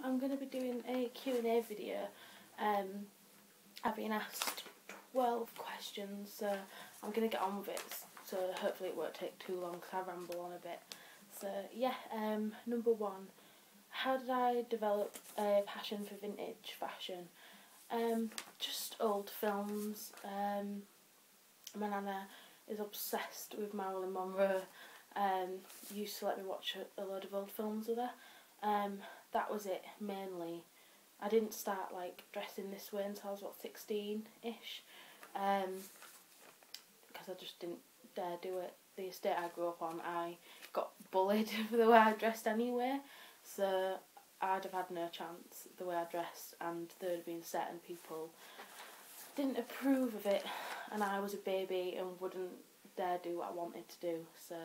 I'm going to be doing a Q&A video. I've been asked 12 questions, so I'm going to get on with it, so hopefully it won't take too long because I ramble on a bit. So yeah, number one, how did I develop a passion for vintage fashion? Just old films. My nana is obsessed with Marilyn Monroe. Used to let me watch a load of old films with her. That was it mainly. I didn't start like dressing this way until I was 16-ish, because I just didn't dare do it. The estate I grew up on, I got bullied for the way I dressed anyway, so I'd have had no chance the way I dressed, and there had been certain people didn't approve of it, and I was a baby and wouldn't dare do what I wanted to do. So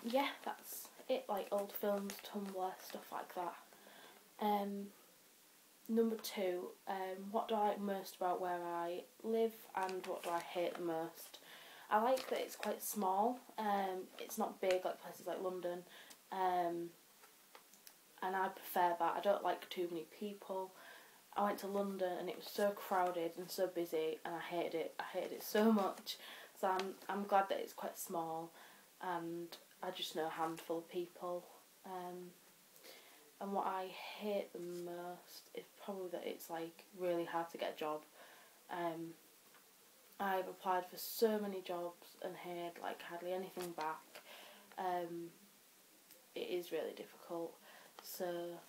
yeah, that's it, like old films, Tumblr, stuff like that. Number two, what do I like most about where I live and what do I hate the most? I like that it's quite small. It's not big like places like London, and I prefer that. I don't like too many people. I went to London and it was so crowded and so busy, and I hated it. I hated it so much. So I'm glad that it's quite small, and I just know a handful of people. And what I hate the most is probably that it's like really hard to get a job. I've applied for so many jobs and had like hardly anything back. It is really difficult. So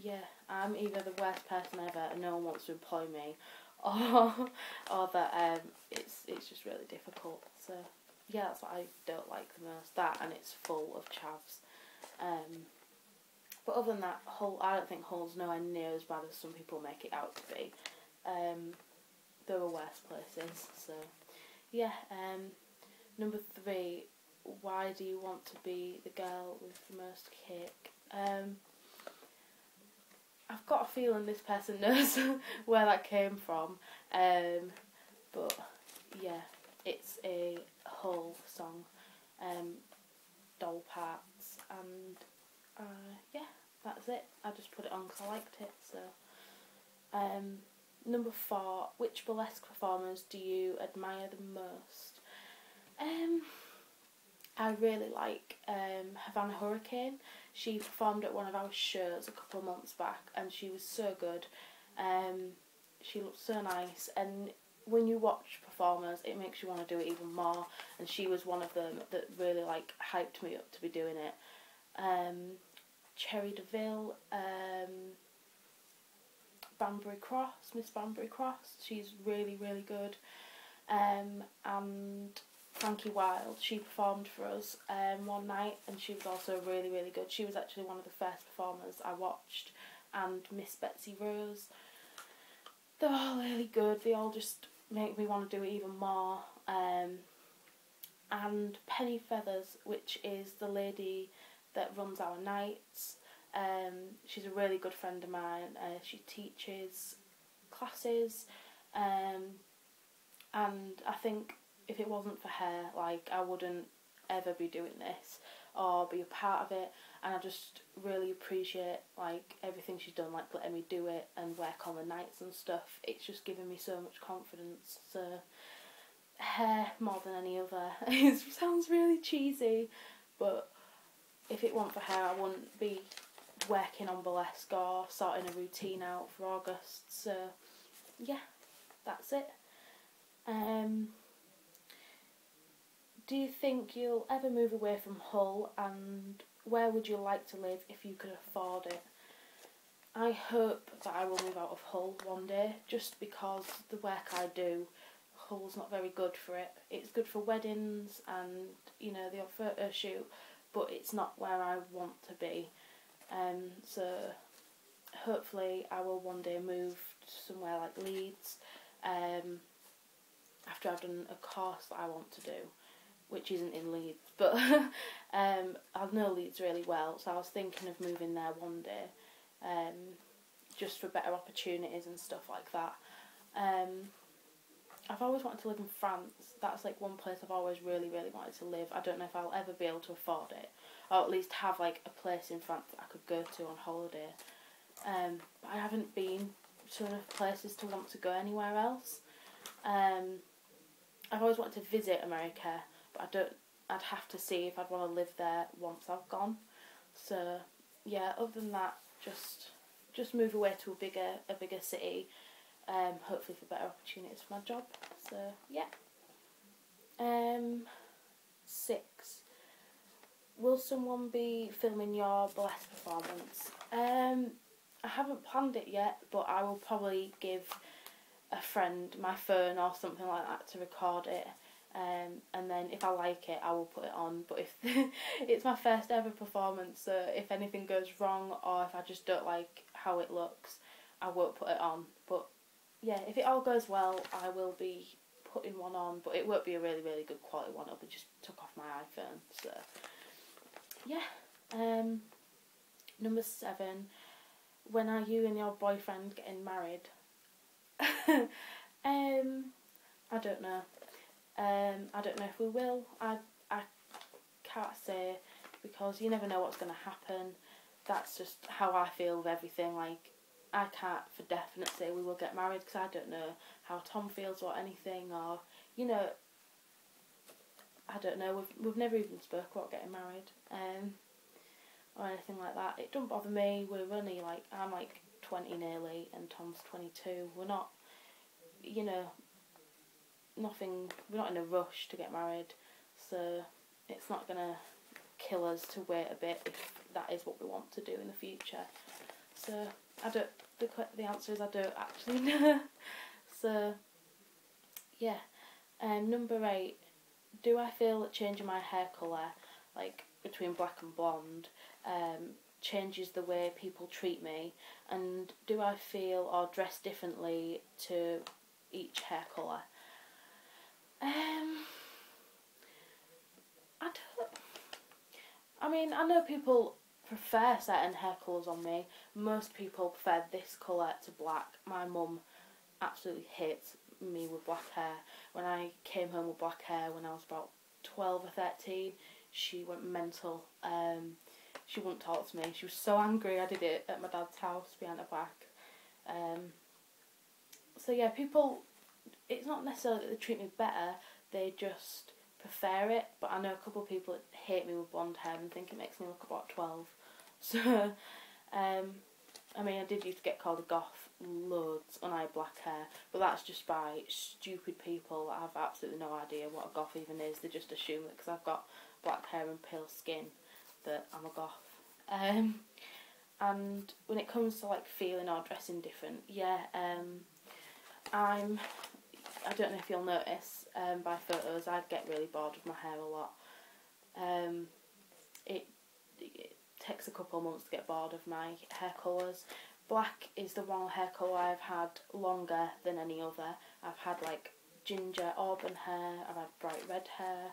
yeah, I'm either the worst person ever and no one wants to employ me, or that it's just really difficult. So yeah, that's what I don't like the most. That, and it's full of chavs. But other than that, Hull, I don't think Hull's nowhere near as bad as some people make it out to be. There are worse places. So yeah. Number three, why do you want to be the girl with the most cake? I've got a feeling this person knows where that came from, but yeah, it's a Hull song, Doll Parts, and yeah, that's it. I just put it on because I liked it. So, number four, which burlesque performers do you admire the most? I really like Havana Hurricane. She performed at one of our shows a couple of months back, and she was so good. She looked so nice, and when you watch performers, it makes you want to do it even more. And she was one of them that really like hyped me up to be doing it. Cherry DeVille, Banbury Cross, Miss Banbury Cross. She's really, really good. And Frankie Wilde, she performed for us one night, and she was also really, really good. She was actually one of the first performers I watched. And Miss Betsy Rose. They're all really good. They all just make me want to do it even more. And Penny Feathers, which is the lady that runs our nights. She's a really good friend of mine. She teaches classes, and I think if it wasn't for her, like, I wouldn't ever be doing this or be a part of it. And I just really appreciate like everything she's done, like letting me do it and work on the nights and stuff. It's just given me so much confidence. So her more than any other. It sounds really cheesy, but if it weren't for her, I wouldn't be working on burlesque or sorting a routine out for August. So yeah, that's it. Do you think you'll ever move away from Hull, and where would you like to live if you could afford it? I hope that I will move out of Hull one day, just because the work I do, Hull's not very good for it. It's good for weddings and, you know, the odd photo shoot, but it's not where I want to be. So hopefully I will one day move to somewhere like Leeds, after I've done a course that I want to do, which isn't in Leeds, but I know Leeds really well, so I was thinking of moving there one day, just for better opportunities and stuff like that. I've always wanted to live in France. That's like one place I've always really, really wanted to live. I don't know if I'll ever be able to afford it, or at least have like a place in France that I could go to on holiday. But I haven't been to enough places to want to go anywhere else. I've always wanted to visit America, but I'd have to see if I'd want to live there once I've gone. So yeah, other than that, just move away to a bigger city, hopefully for better opportunities for my job. So yeah. 6. Will someone be filming your burlesque performance? I haven't planned it yet, but I will probably give a friend my phone or something like that to record it. And then if I like it, I will put it on. But if it's my first ever performance, so if anything goes wrong or if I just don't like how it looks, I won't put it on. But yeah, if it all goes well, I will be putting one on, but it won't be a really, really good quality one. It'll be just took off my iPhone. So yeah. Number 7. When are you and your boyfriend getting married? I don't know. I don't know if we will. I can't say, because you never know what's going to happen. That's just how I feel with everything. Like, I can't for definite say we will get married, because I don't know how Tom feels or anything, or, you know, I don't know. We've never even spoke about getting married, or anything like that. It don't bother me. We're only like, I'm like 20 nearly, and Tom's 22. We're not, you know, we're not in a rush to get married, so it's not gonna kill us to wait a bit if that is what we want to do in the future. So the answer is I don't actually know. So yeah. Number 8. Do I feel that changing my hair colour, like between black and blonde, changes the way people treat me, and do I feel or dress differently to each hair colour? I know people prefer certain hair colours on me. Most people prefer this colour to black. My mum absolutely hates me with black hair. When I came home with black hair when I was about 12 or 13, she went mental. She wouldn't talk to me. She was so angry I did it at my dad's house behind her back. So yeah, people, it's not necessarily that they treat me better, they just prefer it. But I know a couple of people that hate me with blonde hair and think it makes me look about 12. So, I mean, I did used to get called a goth loads when I had black hair, but that's just by stupid people that have absolutely no idea what a goth even is. They just assume that because I've got black hair and pale skin that I'm a goth. And when it comes to like feeling or dressing different, yeah, I don't know if you'll notice by photos, I get really bored with my hair a lot. It takes a couple of months to get bored of my hair colours. Black is the one hair colour I've had longer than any other. I've had like ginger auburn hair, I've had bright red hair,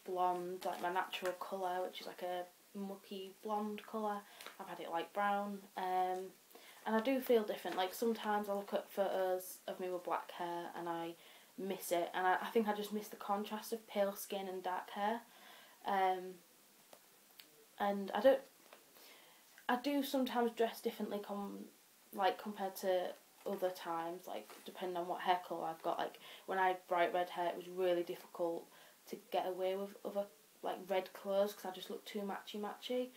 blonde, like my natural colour, which is like a mucky blonde colour. I've had it light brown, and I do feel different. Like sometimes I look at photos of me with black hair and I miss it, and I think I just miss the contrast of pale skin and dark hair. And I do sometimes dress differently compared to other times, like depending on what hair colour I've got. Like when I had bright red hair, it was really difficult to get away with other like red clothes because I just look too matchy.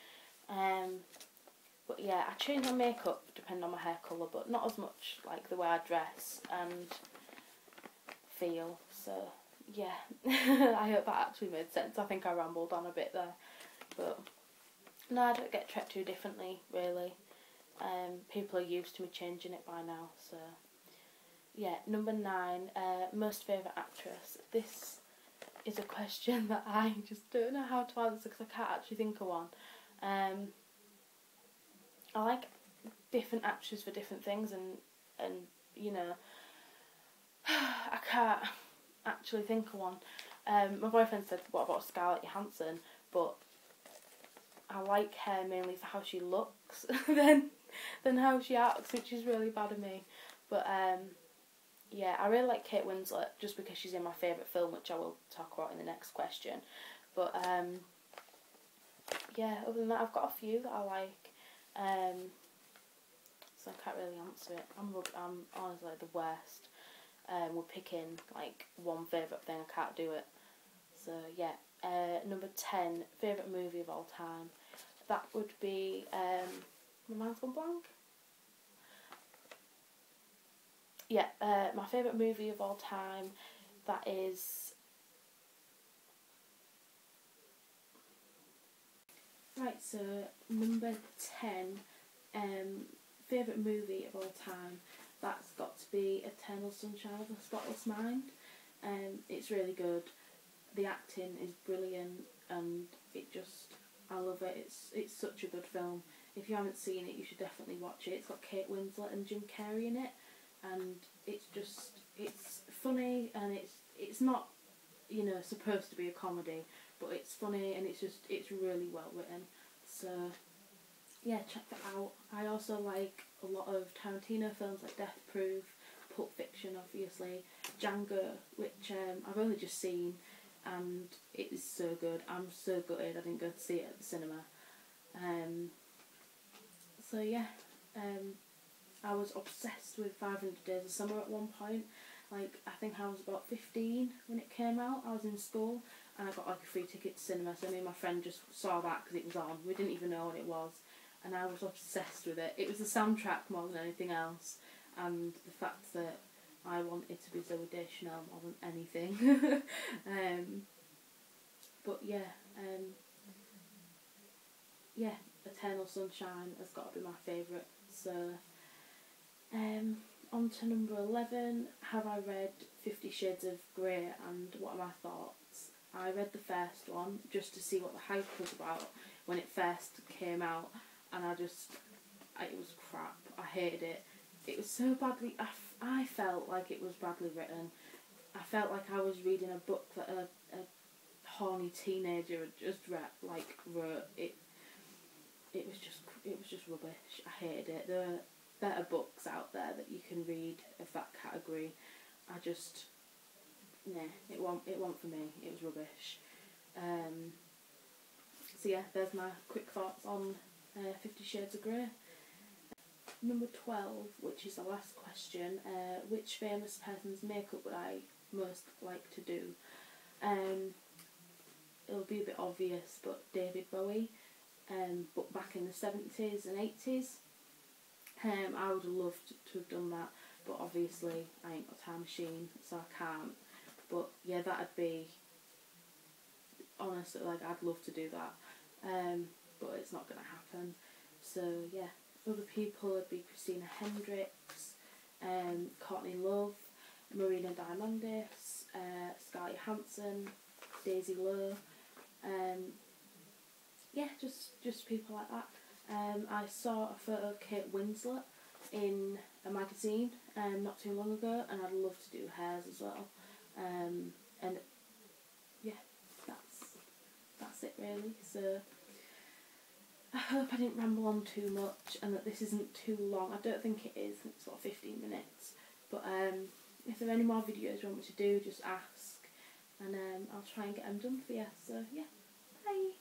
But yeah, I change my makeup depending on my hair colour, but not as much like the way I dress and feel. So yeah, I hope that actually made sense. I think I rambled on a bit there, but no, I don't get treated too differently really. People are used to me changing it by now. So yeah, number 9, most favourite actress. This is a question that I just don't know how to answer because I can't actually think of one. I like different actors for different things, and you know, I can't actually think of one. My boyfriend said, what about Scarlett Johansson? But I like her mainly for how she looks than how she acts, which is really bad of me. But yeah, I really like Kate Winslet just because she's in my favourite film, which I will talk about in the next question. But yeah, other than that, I've got a few that I like. So I can't really answer it. I'm honestly the worst. We're picking like one favourite thing. I can't do it. So yeah, number 10 favourite movie of all time. That would be my mind's gone blank. Yeah, my favourite movie of all time. That is right. So number 10, favourite movie of all time. That's got to be Eternal Sunshine of a Spotless Mind. It's really good. The acting is brilliant, and I love it. It's such a good film. If you haven't seen it, you should definitely watch it. It's got Kate Winslet and Jim Carrey in it, and it's funny, and it's not, you know, supposed to be a comedy, but it's funny, and it's really well written. So yeah, check that out. I also like a lot of Tarantino films like Death Proof, Pulp Fiction, obviously, Django, which I've only just seen, and it is so good. I'm so gutted I didn't go to see it at the cinema. So yeah, I was obsessed with 500 Days of Summer at one point. Like, I think I was about 15 when it came out. I was in school, and I got like a free ticket to cinema, so me and my friend just saw that because it was on. We didn't even know what it was, and I was obsessed with it. It was the soundtrack more than anything else, and the fact that I wanted to be Zooey Deschanel more than anything. But yeah, yeah, Eternal Sunshine has got to be my favourite. So, on to number 11. Have I read 50 Shades of Grey, and what are my thoughts? I read the first one just to see what the hype was about when it first came out, and it was crap. I hated it. It was so badly. I felt like it was badly written. I felt like I was reading a book that a horny teenager had just wrote. It was just rubbish. I hated it. There are better books out there that you can read of that category. It wasn't for me. It was rubbish. So yeah, there's my quick thoughts on 50 Shades of Grey. Number 12, which is the last question, which famous person's makeup would I most like to do? It'll be a bit obvious, but David Bowie. But back in the 70s and 80s, I would have loved to have done that, but obviously I ain't got a time machine, so I can't. But yeah, that'd be, honestly, like, I'd love to do that, but it's not going to happen. So yeah, other people would be Christina Hendricks, Courtney Love, Marina Diamandis, Scarlett Johansson, Daisy Lowe. Yeah, just people like that. I saw a photo of Kate Winslet in a magazine not too long ago, and I'd love to do hers as well. And yeah, that's it really. So I hope I didn't ramble on too much, and that this isn't too long. I don't think it is. It's about 15 minutes. But if there are any more videos you want me to do, just ask, and I'll try and get them done for you. So yeah, bye.